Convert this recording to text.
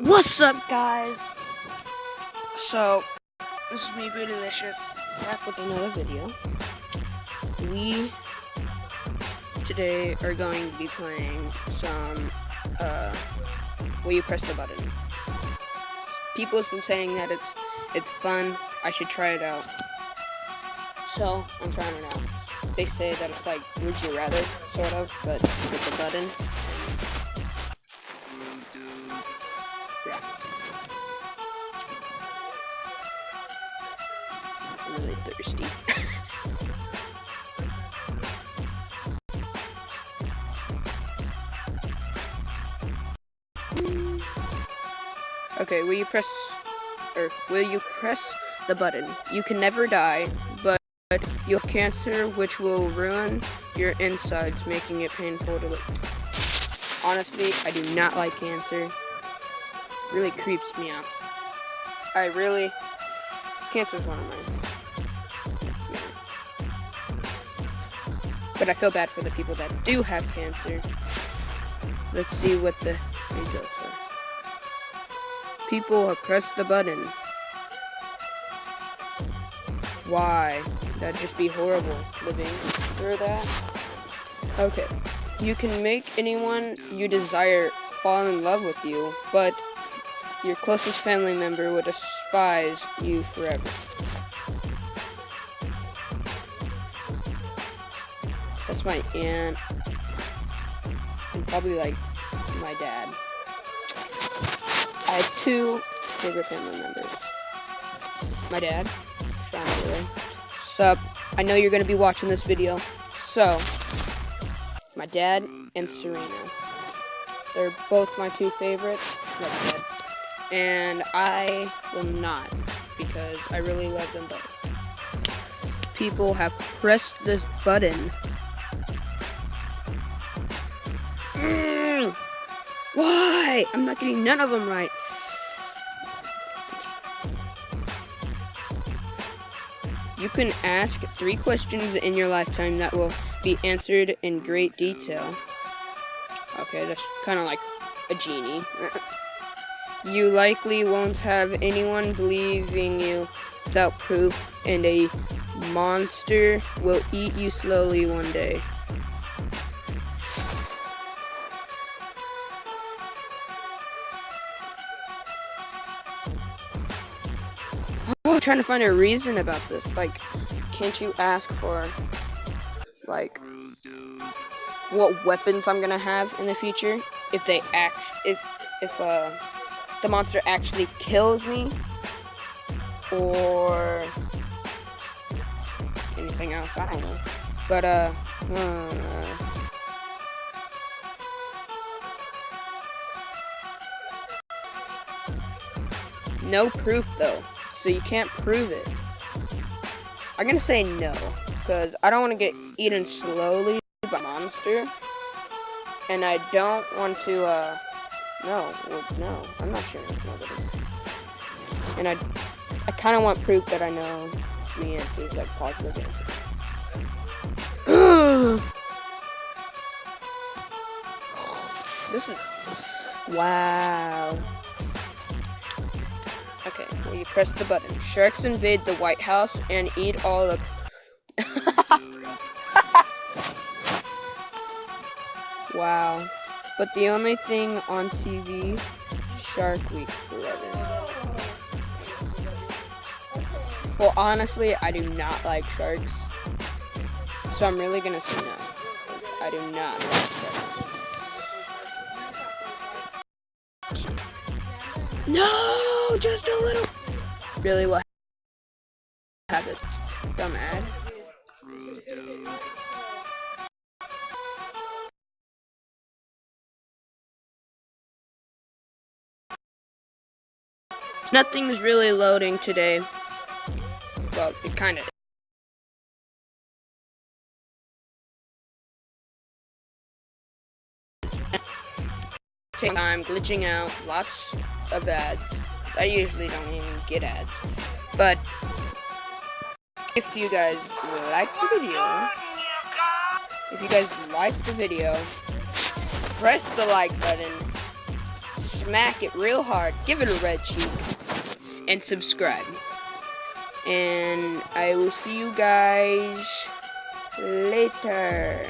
What's up, guys? So, this is me, Bootylicious, back with another video. We today are going to be playing some, where you press the button. People have been saying that it's fun. I should try it out. So, I'm trying it out. They say that it's like Would You Rather, sort of, but with the button. Yeah. I'm really thirsty. Okay, will you press the button? You can never die, but you have cancer, which will ruin your insides, making it painful to live. Honestly, I do not like cancer. It really creeps me out. Cancer is one of mine. But I feel bad for the people that do have cancer. Let's see what the results are. People have pressed the button. Why? That'd just be horrible living through that. Okay. You can make anyone you desire fall in love with you, but your closest family member would despise you forever. That's my aunt. And probably like my dad. I have two favorite family members. My dad, sup, I know you're gonna be watching this video. So, my dad and Serena. They're both my two favorites. And I will not, because I really love them both. People have pressed this button. Why? I'm not getting none of them right. You can ask 3 questions in your lifetime that will be answered in great detail. Okay, that's kind of like a genie. You likely won't have anyone believing you without proof, and a monster will eat you slowly one day. I'm trying to find a reason about this. Like, can't you ask for, like, what weapons I'm gonna have in the future? If the monster actually kills me, or anything else, I don't know. But, no proof, though. So you can't prove it. I'm gonna say no, because I don't want to get eaten slowly by a monster. And I don't want to, no, I'm not sharing with nobody. And I kind of want proof that I know the answers, like positive answers. This is, wow. Okay, well, you press the button. Sharks invade the White House and eat all the... Wow. But the only thing on TV, Shark Week forever. Well, honestly, I do not like sharks. So I'm really gonna say no. I do not like sharks. No, just a little. Really, what happened? Dumb ad. Nothing's really loading today. Well, it kind of. Take time, glitching out, lots of ads. I usually don't even get ads. But if you guys like the video, press the like button, smack it real hard, give it a red cheek, and subscribe. And I will see you guys later.